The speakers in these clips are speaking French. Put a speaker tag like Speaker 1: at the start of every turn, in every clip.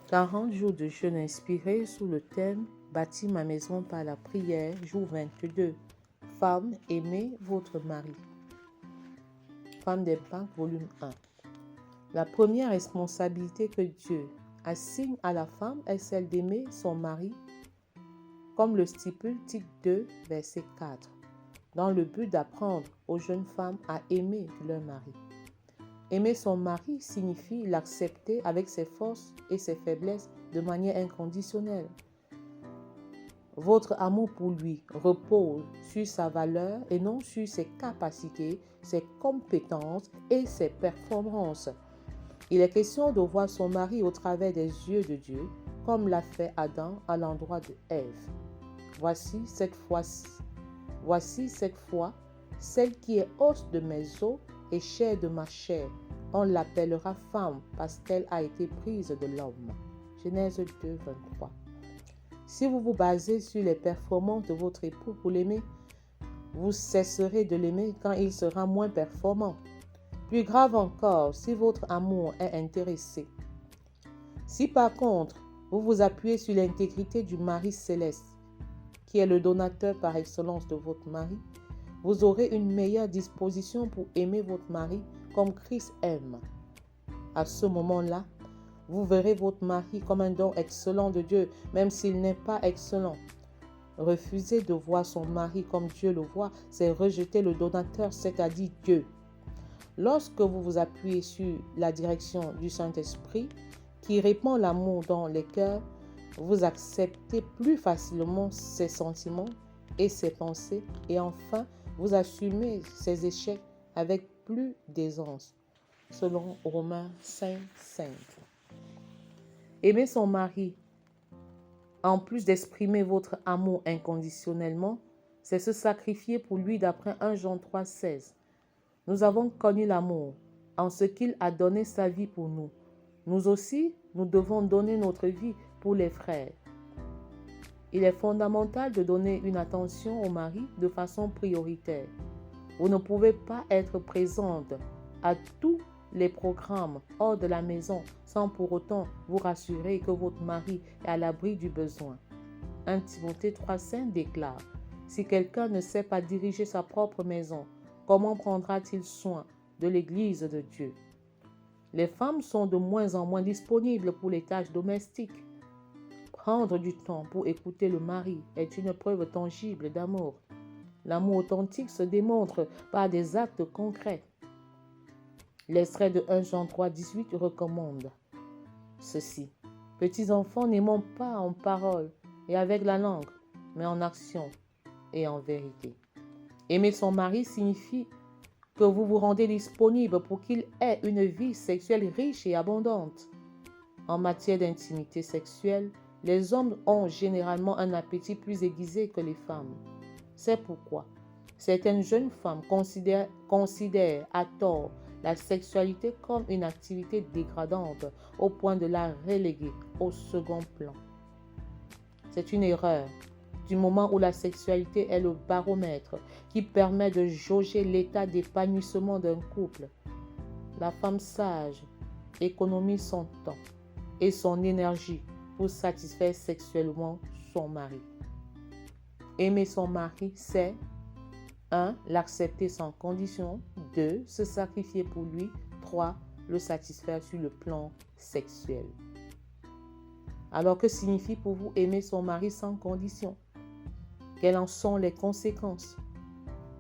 Speaker 1: 40 jours de jeûne inspirés sous le thème « Bâtis ma maison par la prière », jour 22. Femmes, aimez votre mari. Femmes d'impact, volume 1. La première responsabilité que Dieu assigne à la femme est celle d'aimer son mari, comme le stipule Tite 2, verset 4, dans le but d'apprendre aux jeunes femmes à aimer leur mari. Aimer son mari signifie l'accepter avec ses forces et ses faiblesses de manière inconditionnelle. Votre amour pour lui repose sur sa valeur et non sur ses capacités, ses compétences et ses performances. Il est question de voir son mari au travers des yeux de Dieu, comme l'a fait Adam à l'endroit de Ève. Voici cette fois, celle qui est os de mes os et chair de ma chair. On l'appellera femme parce qu'elle a été prise de l'homme. Genèse 2, 23. Si vous vous basez sur les performances de votre époux pour l'aimer, vous cesserez de l'aimer quand il sera moins performant. Plus grave encore, si votre amour est intéressé. Si par contre, vous vous appuyez sur l'intégrité du mari céleste, qui est le donateur par excellence de votre mari, vous aurez une meilleure disposition pour aimer votre mari comme Christ aime. À ce moment-là, vous verrez votre mari comme un don excellent de Dieu, même s'il n'est pas excellent. Refuser de voir son mari comme Dieu le voit, c'est rejeter le donateur, c'est-à-dire Dieu. Lorsque vous vous appuyez sur la direction du Saint-Esprit, qui répand l'amour dans les cœurs, vous acceptez plus facilement ses sentiments et ses pensées, et enfin, vous assumez ses échecs avec plus d'aisance, selon Romains 5, 5. Aimer son mari, en plus d'exprimer votre amour inconditionnellement, c'est se sacrifier pour lui d'après 1 Jean 3, 16. Nous avons connu l'amour en ce qu'il a donné sa vie pour nous. Nous aussi, nous devons donner notre vie pour les frères. Il est fondamental de donner une attention au mari de façon prioritaire. Vous ne pouvez pas être présente à tous les programmes hors de la maison sans pour autant vous rassurer que votre mari est à l'abri du besoin. 1 Timothée 3,5 déclare « Si quelqu'un ne sait pas diriger sa propre maison, comment prendra-t-il soin de l'Église de Dieu ?» Les femmes sont de moins en moins disponibles pour les tâches domestiques. Prendre du temps pour écouter le mari est une preuve tangible d'amour. L'amour authentique se démontre par des actes concrets. L'extrait de 1 Jean 3, 18 recommande ceci. « Petits enfants, n'aimons pas en parole et avec la langue, mais en action et en vérité. » Aimer son mari signifie que vous vous rendez disponible pour qu'il ait une vie sexuelle riche et abondante. En matière d'intimité sexuelle, les hommes ont généralement un appétit plus aiguisé que les femmes. C'est pourquoi certaines jeunes femmes considèrent à tort la sexualité comme une activité dégradante au point de la reléguer au second plan. C'est une erreur, du moment où la sexualité est le baromètre qui permet de jauger l'état d'épanouissement d'un couple. La femme sage économise son temps et son énergie pour satisfaire sexuellement son mari. Aimer son mari, c'est 1. L'accepter sans condition. 2. Se sacrifier pour lui. 3. Le satisfaire sur le plan sexuel. Alors, que signifie pour vous aimer son mari sans condition? Quelles en sont les conséquences?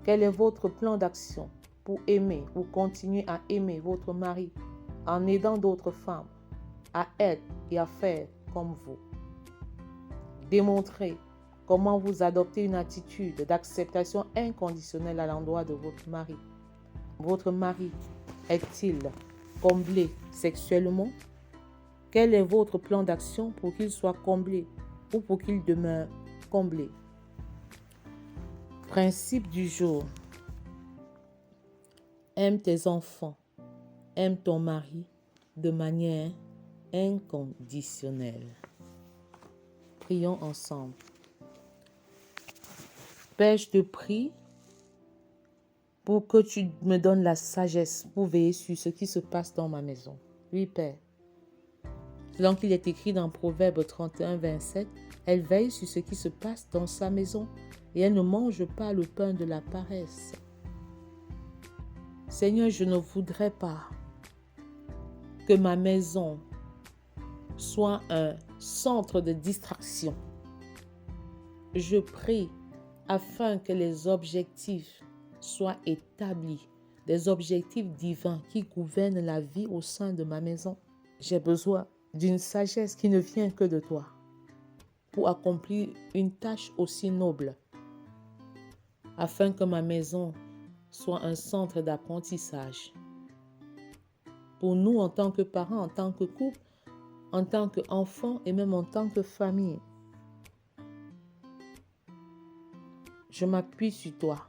Speaker 1: Quel est votre plan d'action pour aimer ou continuer à aimer votre mari en aidant d'autres femmes à être et à faire comme vous? Démontrez comment vous adoptez une attitude d'acceptation inconditionnelle à l'endroit de votre mari. Votre mari est-il comblé sexuellement? Quel est votre plan d'action pour qu'il soit comblé ou pour qu'il demeure comblé? Principe du jour. Aime tes enfants, aime ton mari de manière inconditionnelle. Prions ensemble. Père, je te prie pour que tu me donnes la sagesse pour veiller sur ce qui se passe dans ma maison. Oui, Père. Selon qu'il est écrit dans Proverbe 31, 27, elle veille sur ce qui se passe dans sa maison et elle ne mange pas le pain de la paresse. Seigneur, je ne voudrais pas que ma maison soit un centre de distraction. Je prie afin que les objectifs soient établis, des objectifs divins qui gouvernent la vie au sein de ma maison. J'ai besoin d'une sagesse qui ne vient que de toi pour accomplir une tâche aussi noble, afin que ma maison soit un centre d'apprentissage. Pour nous en tant que parents, en tant que couple, en tant qu'enfants et même en tant que famille. Je m'appuie sur toi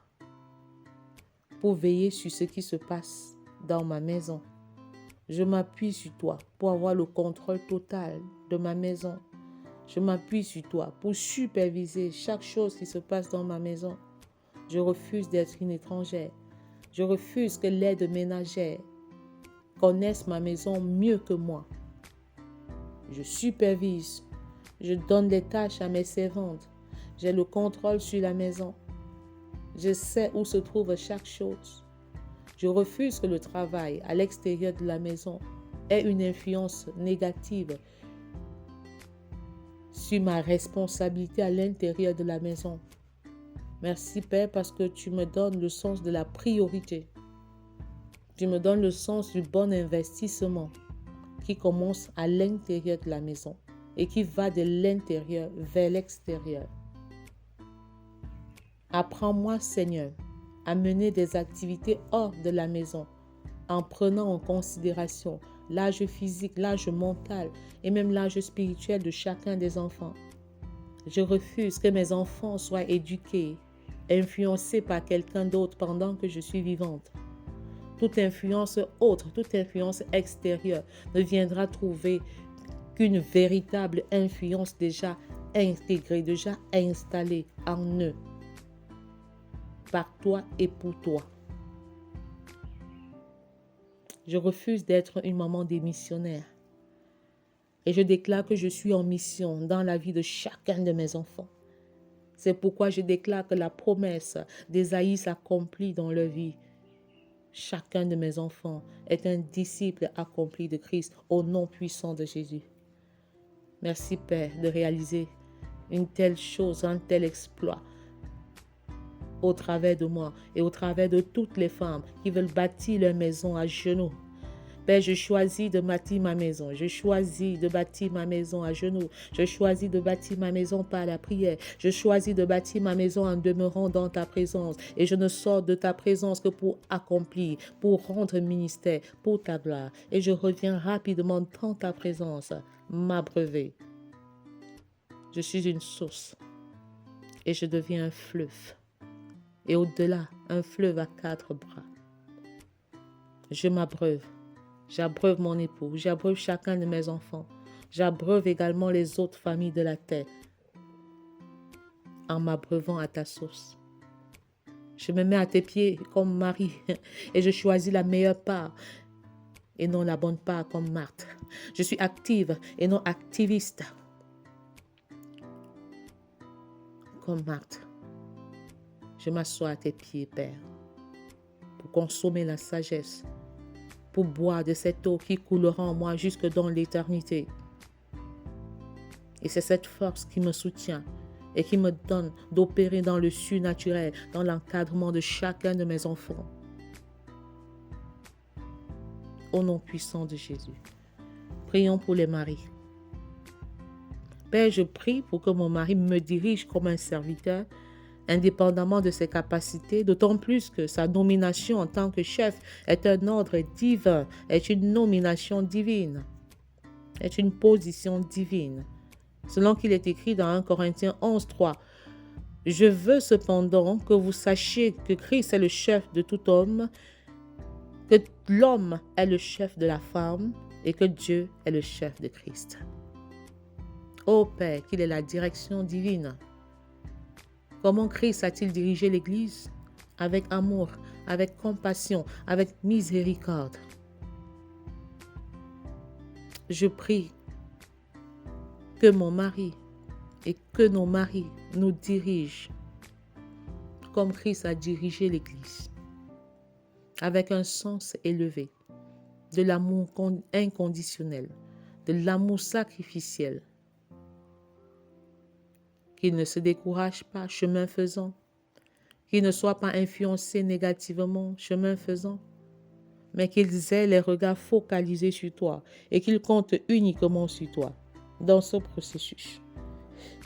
Speaker 1: pour veiller sur ce qui se passe dans ma maison. Je m'appuie sur toi pour avoir le contrôle total de ma maison. Je m'appuie sur toi pour superviser chaque chose qui se passe dans ma maison. Je refuse d'être une étrangère. Je refuse que l'aide ménagère connaisse ma maison mieux que moi. Je supervise. Je donne des tâches à mes servantes. J'ai le contrôle sur la maison. Je sais où se trouve chaque chose. Je refuse que le travail à l'extérieur de la maison ait une influence négative sur ma responsabilité à l'intérieur de la maison. Merci Père parce que tu me donnes le sens de la priorité. Tu me donnes le sens du bon investissement qui commence à l'intérieur de la maison et qui va de l'intérieur vers l'extérieur. Apprends-moi, Seigneur, à mener des activités hors de la maison en prenant en considération l'âge physique, l'âge mental et même l'âge spirituel de chacun des enfants. Je refuse que mes enfants soient éduqués, influencés par quelqu'un d'autre pendant que je suis vivante. Toute influence autre, toute influence extérieure ne viendra trouver qu'une véritable influence déjà intégrée, déjà installée en eux, par toi et pour toi. Je refuse d'être une maman démissionnaire. Et je déclare que je suis en mission dans la vie de chacun de mes enfants. C'est pourquoi je déclare que la promesse d'Ésaïe s'accomplit dans leur vie. Chacun de mes enfants est un disciple accompli de Christ au nom puissant de Jésus. Merci Père de réaliser une telle chose, un tel exploit au travers de moi et au travers de toutes les femmes qui veulent bâtir leur maison à genoux. Père, je choisis de bâtir ma maison. Je choisis de bâtir ma maison à genoux. Je choisis de bâtir ma maison par la prière. Je choisis de bâtir ma maison en demeurant dans ta présence. Et je ne sors de ta présence que pour accomplir, pour rendre ministère, pour ta gloire. Et je reviens rapidement dans ta présence, m'abreuver. Je suis une source et je deviens un fleuve. Et au-delà, un fleuve à 4 bras. Je m'abreuve. J'abreuve mon époux. J'abreuve chacun de mes enfants. J'abreuve également les autres familles de la terre en m'abreuvant à ta source. Je me mets à tes pieds comme Marie et je choisis la meilleure part et non la bonne part comme Marthe. Je suis active et non activiste comme Marthe. Je m'assois à tes pieds, Père, pour consommer la sagesse, pour boire de cette eau qui coulera en moi jusque dans l'éternité. Et c'est cette force qui me soutient et qui me donne d'opérer dans le surnaturel, dans l'encadrement de chacun de mes enfants. Au nom puissant de Jésus. Prions pour les maris. Père, je prie pour que mon mari me dirige comme un serviteur, indépendamment de ses capacités, d'autant plus que sa nomination en tant que chef est un ordre divin, est une nomination divine, est une position divine. Selon qu'il est écrit dans 1 Corinthiens 11, 3, « Je veux cependant que vous sachiez que Christ est le chef de tout homme, que l'homme est le chef de la femme et que Dieu est le chef de Christ. » Ô Père, qu'il est la direction divine. Comment Christ a-t-il dirigé l'Église? Avec amour, avec compassion, avec miséricorde. Je prie que mon mari et que nos maris nous dirigent comme Christ a dirigé l'Église, avec un sens élevé, de l'amour inconditionnel, de l'amour sacrificiel, qu'ils ne se découragent pas chemin faisant, qu'ils ne soient pas influencés négativement chemin faisant, mais qu'ils aient les regards focalisés sur toi et qu'ils comptent uniquement sur toi dans ce processus.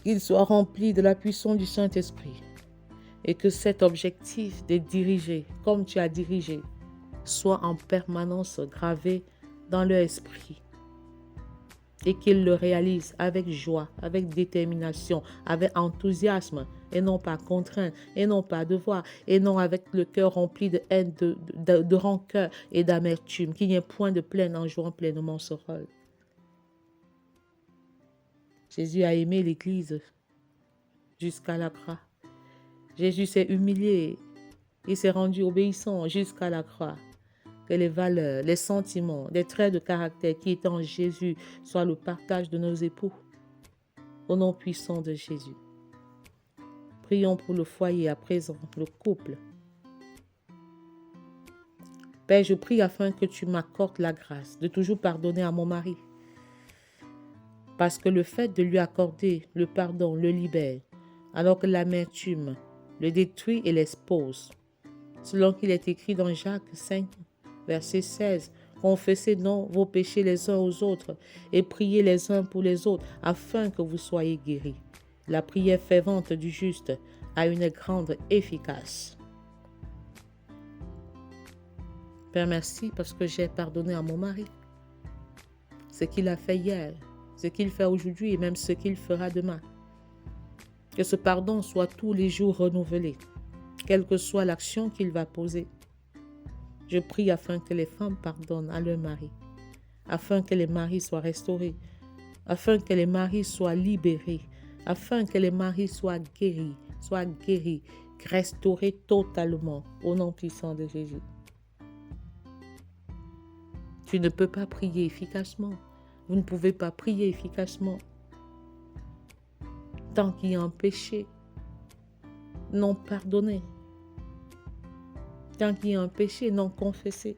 Speaker 1: Qu'ils soient remplis de la puissance du Saint-Esprit et que cet objectif de diriger comme tu as dirigé soit en permanence gravé dans leur esprit et qu'ils le réalisent avec joie, avec détermination, avec enthousiasme et non pas contrainte, et non pas devoir, et non avec le cœur rempli de haine, de rancœur et d'amertume, qu'il n'y ait point de plainte en jouant pleinement ce rôle. Jésus a aimé l'Église jusqu'à la croix. Jésus s'est humilié, il s'est rendu obéissant jusqu'à la croix. Que les valeurs, les sentiments, les traits de caractère qui étaient en Jésus soient le partage de nos époux. Au nom puissant de Jésus. Prions pour le foyer à présent, le couple. Père, je prie afin que tu m'accordes la grâce de toujours pardonner à mon mari. Parce que le fait de lui accorder le pardon le libère, alors que l'amertume le détruit et l'expose. Selon qu'il est écrit dans Jacques 5, verset 16, confessez donc vos péchés les uns aux autres et priez les uns pour les autres afin que vous soyez guéris. La prière fervente du juste a une grande efficace. Père, merci parce que j'ai pardonné à mon mari. Ce qu'il a fait hier, ce qu'il fait aujourd'hui et même ce qu'il fera demain. Que ce pardon soit tous les jours renouvelé, quelle que soit l'action qu'il va poser. Je prie afin que les femmes pardonnent à leur mari, afin que les maris soient restaurés, afin que les maris soient libérés, afin que les maris soient guéris, restaurés totalement au nom puissant de Jésus. Tu ne peux pas prier efficacement. Vous ne pouvez pas prier efficacement tant qu'il y a un péché non pardonné. Tant qu'il y a un péché non confessé.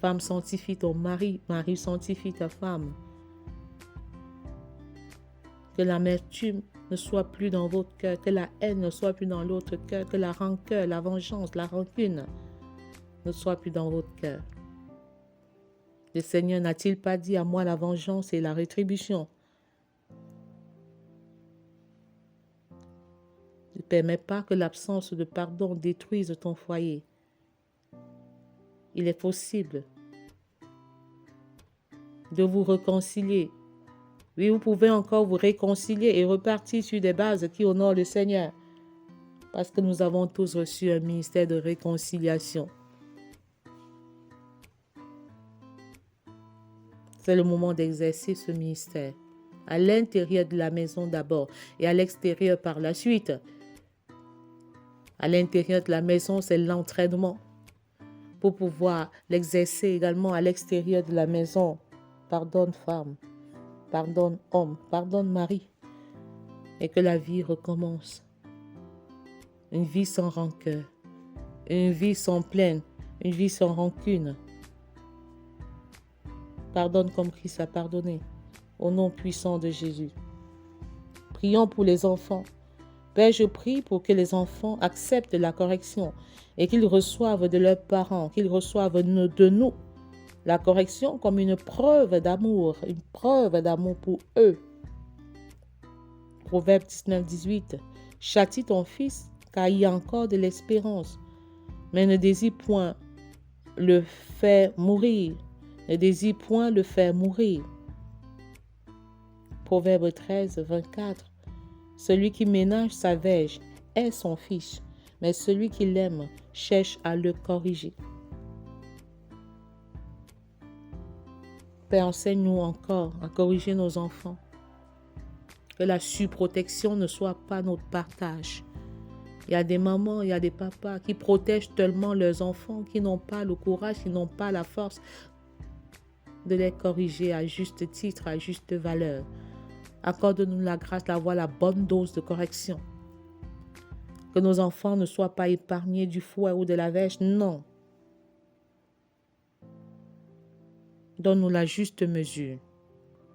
Speaker 1: Femme, sanctifie ton mari. Mari, sanctifie ta femme. Que l'amertume ne soit plus dans votre cœur. Que la haine ne soit plus dans l'autre cœur. Que la rancœur, la vengeance, la rancune ne soit plus dans votre cœur. Le Seigneur n'a-t-il pas dit à moi la vengeance et la rétribution? Ne permets pas que l'absence de pardon détruise ton foyer. Il est possible de vous réconcilier. Oui, vous pouvez encore vous réconcilier et repartir sur des bases qui honorent le Seigneur. Parce que nous avons tous reçu un ministère de réconciliation. C'est le moment d'exercer ce ministère. À l'intérieur de la maison d'abord et à l'extérieur par la suite. À l'intérieur de la maison, c'est l'entraînement pour pouvoir l'exercer également à l'extérieur de la maison. Pardonne femme, pardonne homme, pardonne mari. Et que la vie recommence. Une vie sans rancœur, une vie sans plainte, une vie sans rancune. Pardonne comme Christ a pardonné, au nom puissant de Jésus. Prions pour les enfants. Père, je prie pour que les enfants acceptent la correction et qu'ils reçoivent de leurs parents, qu'ils reçoivent de nous la correction comme une preuve d'amour pour eux. Proverbe 19, 18. Châtie ton fils, car il y a encore de l'espérance, mais ne désire point le faire mourir. Ne désire point le faire mourir. Proverbe 13, 24. Celui qui ménage sa verge est son fils, mais celui qui l'aime cherche à le corriger. Père, enseigne-nous encore à corriger nos enfants. Que la surprotection ne soit pas notre partage. Il y a des mamans, il y a des papas qui protègent tellement leurs enfants, qui n'ont pas le courage, qui n'ont pas la force de les corriger à juste titre, à juste valeur. Accorde-nous la grâce d'avoir la bonne dose de correction. Que nos enfants ne soient pas épargnés du fouet ou de la verge, non. Donne-nous la juste mesure,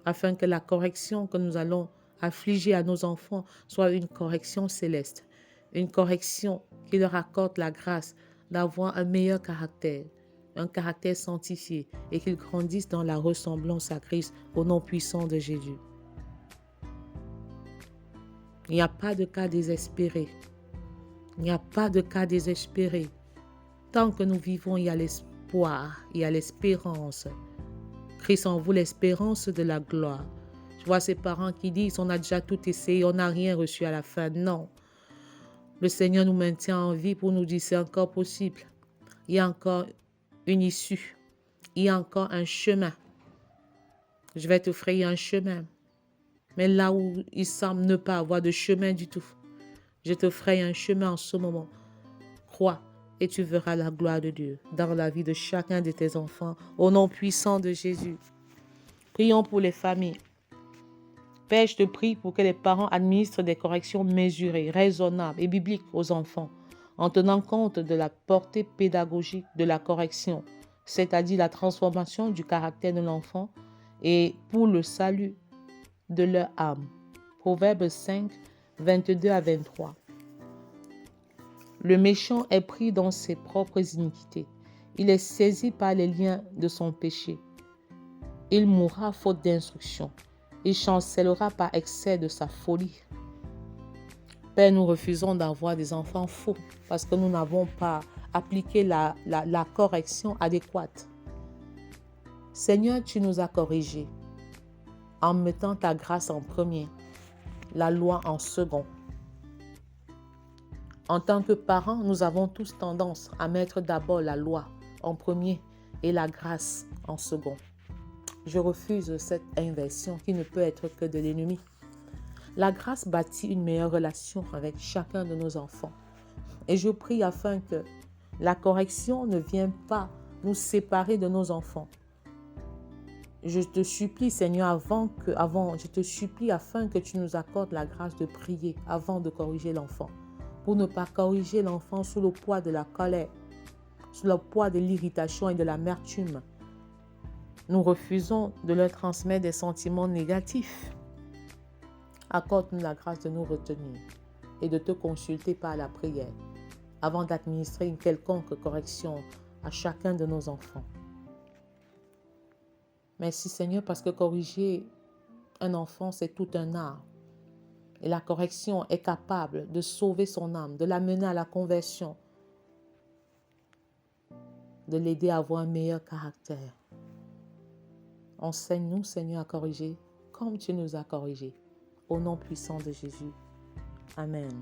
Speaker 1: afin que la correction que nous allons affliger à nos enfants soit une correction céleste, une correction qui leur accorde la grâce d'avoir un meilleur caractère, un caractère sanctifié, et qu'ils grandissent dans la ressemblance à Christ au nom puissant de Jésus. Il n'y a pas de cas désespéré. Il n'y a pas de cas désespéré. Tant que nous vivons, il y a l'espoir, il y a l'espérance. Christ en vous l'espérance de la gloire. Je vois ces parents qui disent, on a déjà tout essayé, on n'a rien reçu à la fin. Non. Le Seigneur nous maintient en vie pour nous dire, c'est encore possible. Il y a encore une issue. Il y a encore un chemin. Je vais te frayer un chemin. Mais là où il semble ne pas avoir de chemin du tout, je te fraye un chemin en ce moment. Crois et tu verras la gloire de Dieu dans la vie de chacun de tes enfants. Au nom puissant de Jésus. Prions pour les familles. Père, je te prie pour que les parents administrent des corrections mesurées, raisonnables et bibliques aux enfants, en tenant compte de la portée pédagogique de la correction, c'est-à-dire la transformation du caractère de l'enfant et pour le salut de leur âme. Proverbe 5, 22 à 23. Le méchant est pris dans ses propres iniquités. Il est saisi par les liens de son péché. Il mourra faute d'instruction. Il chancellera par excès de sa folie. Père, nous refusons d'avoir des enfants faux parce que nous n'avons pas appliqué la correction adéquate. Seigneur, tu nous as corrigés en mettant ta grâce en premier, la loi en second. En tant que parents, nous avons tous tendance à mettre d'abord la loi en premier et la grâce en second. Je refuse cette inversion qui ne peut être que de l'ennemi. La grâce bâtit une meilleure relation avec chacun de nos enfants. Et je prie afin que la correction ne vienne pas nous séparer de nos enfants. Je te supplie, Seigneur, je te supplie afin que tu nous accordes la grâce de prier avant de corriger l'enfant. Pour ne pas corriger l'enfant sous le poids de la colère, sous le poids de l'irritation et de l'amertume. Nous refusons de leur transmettre des sentiments négatifs. Accorde-nous la grâce de nous retenir et de te consulter par la prière avant d'administrer une quelconque correction à chacun de nos enfants. Merci Seigneur parce que corriger un enfant, c'est tout un art. Et la correction est capable de sauver son âme, de l'amener à la conversion, de l'aider à avoir un meilleur caractère. Enseigne-nous, Seigneur, à corriger comme tu nous as corrigés. Au nom puissant de Jésus. Amen.